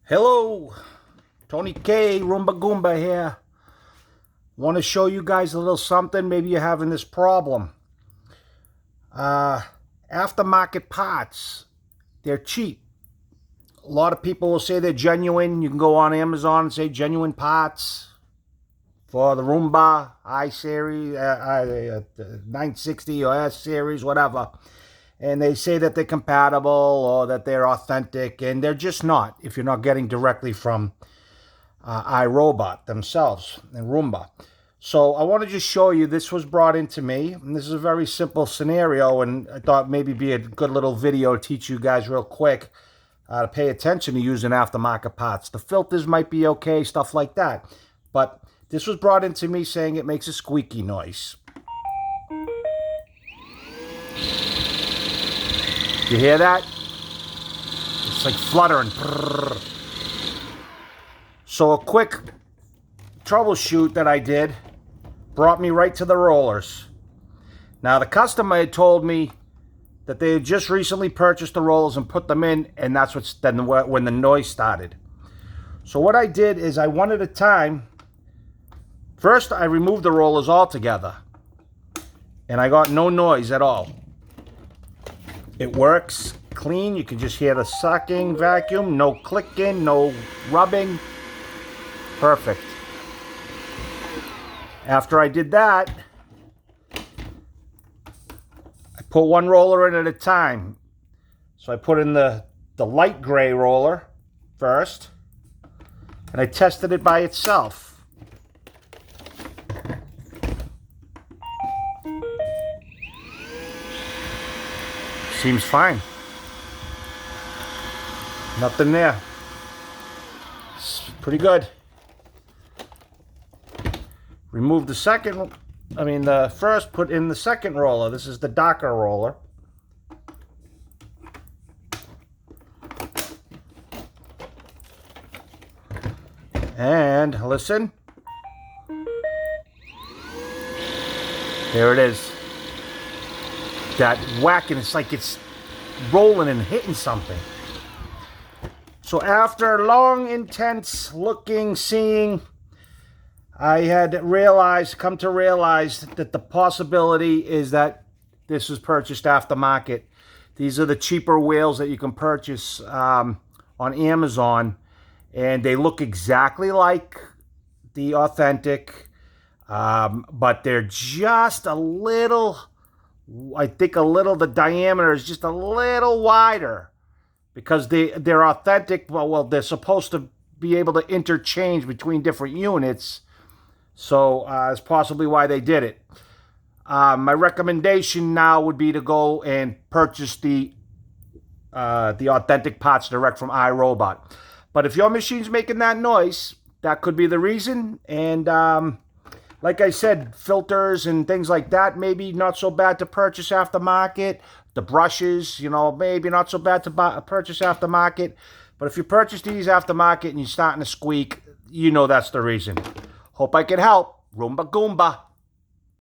Hello, Tony K, Roomba Goomba here. Want to show you guys a little something. Maybe you're having this problem. Aftermarket parts, they're cheap. A lot of people will say they're genuine. You can go on Amazon and say genuine parts for the Roomba I series, 960 or S series, whatever. And they say that they're compatible or that they're authentic, and they're just not if you're not getting directly from iRobot themselves and Roomba. So I want to just show you, this was brought into me, and this is a very simple scenario, and I thought maybe be a good little video to teach you guys real quick to pay attention to using aftermarket parts. The filters might be okay, stuff like that, but this was brought into me saying it makes a squeaky noise. You hear that? It's like fluttering. So a quick troubleshoot that I did brought me right to the rollers. Now the customer had told me that they had just recently purchased the rollers and put them in, and that's when the noise started. So what I did is I one at a time. First I removed the rollers altogether, and I got no noise at all. It works clean. You can just hear the sucking vacuum. No clicking, no rubbing. Perfect. After I did that, I put one roller in at a time. So I put in the light gray roller first, and I tested it by itself. Seems fine. Nothing there. It's pretty good. Remove the first, put in the second roller. This is the darker roller. And listen. There it is. That whacking, it's like it's rolling and hitting something. So after long, intense looking, seeing, I had come to realize that the possibility is that this was purchased aftermarket. These are the cheaper wheels that you can purchase on Amazon, and they look exactly like the authentic, but they're just a little, the diameter is just a little wider because they're authentic. Well, they're supposed to be able to interchange between different units. So that's possibly why they did it. My recommendation now would be to go and purchase the authentic parts direct from iRobot. But if your machine's making that noise, that could be the reason. And like I said, filters and things like that, maybe not so bad to purchase aftermarket. The brushes, maybe not so bad to purchase aftermarket. But if you purchase these aftermarket and you're starting to squeak, that's the reason. Hope I can help. Roomba Goomba.